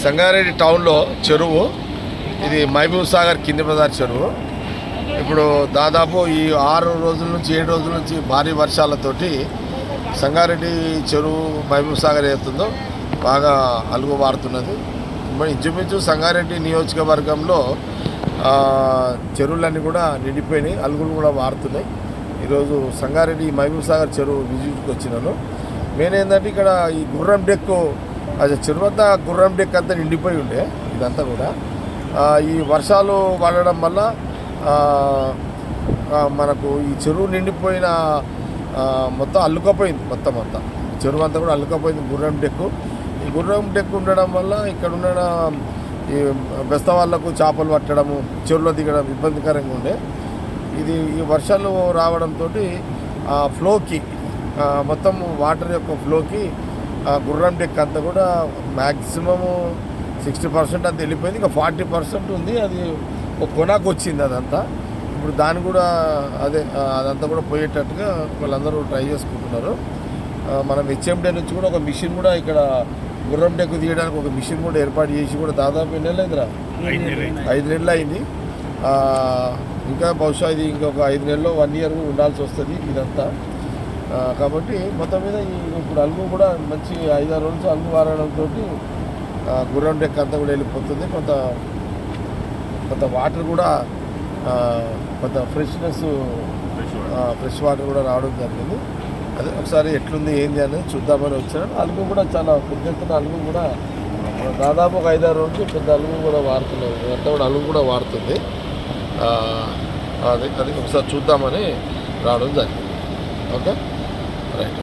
సంగారెడ్డి టౌన్లో చెరువు ఇది మహబూబ్ సాగర్ కింది బజార్ చెరువు. ఇప్పుడు దాదాపు ఈ 6 రోజుల నుంచి 7 రోజుల నుంచి భారీ వర్షాలతోటి సంగారెడ్డి చెరువు మహబూబ్ సాగర్ ఏతుందో బాగా అలుగు వారుతున్నది. మరి ఇంచుమించు సంగారెడ్డి నియోజకవర్గంలో చెరువులన్నీ కూడా నిండిపోయినాయి, అలుగులు కూడా వారుతున్నాయి. ఈరోజు సంగారెడ్డి మహబూబ్ సాగర్ చెరువు విజిట్కి వచ్చినాను. మెయిన్ ఏంటంటే ఇక్కడ ఈ గుర్రం డెక్కు అది చెరువు అంతా గుర్రం డెక్ అంతా నిండిపోయి ఉండే. ఇదంతా కూడా ఈ వర్షాలు పడడం వల్ల మనకు ఈ చెరువు నిండిపోయిన మొత్తం అల్లుకపోయింది. మొత్తం అంతా చెరువు అంతా కూడా అల్లుకపోయింది గుర్రం డెక్కు. ఈ గుర్రం డెక్కు ఉండడం వల్ల ఇక్కడ ఉన్న ఈ బెస్త వాళ్ళకు చేపలు పట్టడము, చెరువులో దిగడం ఇబ్బందికరంగా ఉండే. ఈ వర్షాలు రావడంతో ఫ్లోకి మొత్తం వాటర్ యొక్క ఫ్లోకి గుర్రం డెక్ అంతా కూడా మ్యాక్సిమము 60% అంతా వెళ్ళిపోయింది. ఇంకా 40% ఉంది, అది ఒక కొనాకు వచ్చింది అదంతా. ఇప్పుడు దాన్ని కూడా అదంతా కూడా పోయేటట్టుగా వాళ్ళందరూ ట్రై చేసుకుంటున్నారు. మనం హెచ్ఎండే నుంచి కూడా ఒక మిషన్ కూడా ఇక్కడ గుర్రం డెక్కు తీయడానికి ఒక మిషన్ కూడా ఏర్పాటు చేసి కూడా దాదాపు ఎన్ని నెలలు అయిందిరా? 5 నెలలు అయింది. ఇంకా బహుశా ఇది ఇంకొక 5 నెలల్లో 1 ఇయర్ ఉండాల్సి వస్తుంది ఇదంతా. కాబట్టి మొత్తం మీద ఇప్పుడు అలుగు కూడా మంచి 5-6 రోజులు అలుగు వారడంతో గుర్రం డెక్ అంతా కూడా వెళ్ళిపోతుంది. కొంత వాటర్ కూడా కొంత ఫ్రెష్ వాటర్ కూడా రావడం జరిగింది. అదే ఒకసారి ఎట్లుంది ఏంది అనేది చూద్దామని వచ్చాను. అలుగు కూడా చాలా పెద్ద ఎత్తున అలుగు కూడా దాదాపు ఒక 5-6 రోజులు పెద్ద అలుగు కూడా వాడుతున్నాయి. అంతా కూడా అలుగు కూడా వాడుతుంది. అది ఒకసారి చూద్దామని రావడం జరిగింది. Okay, right.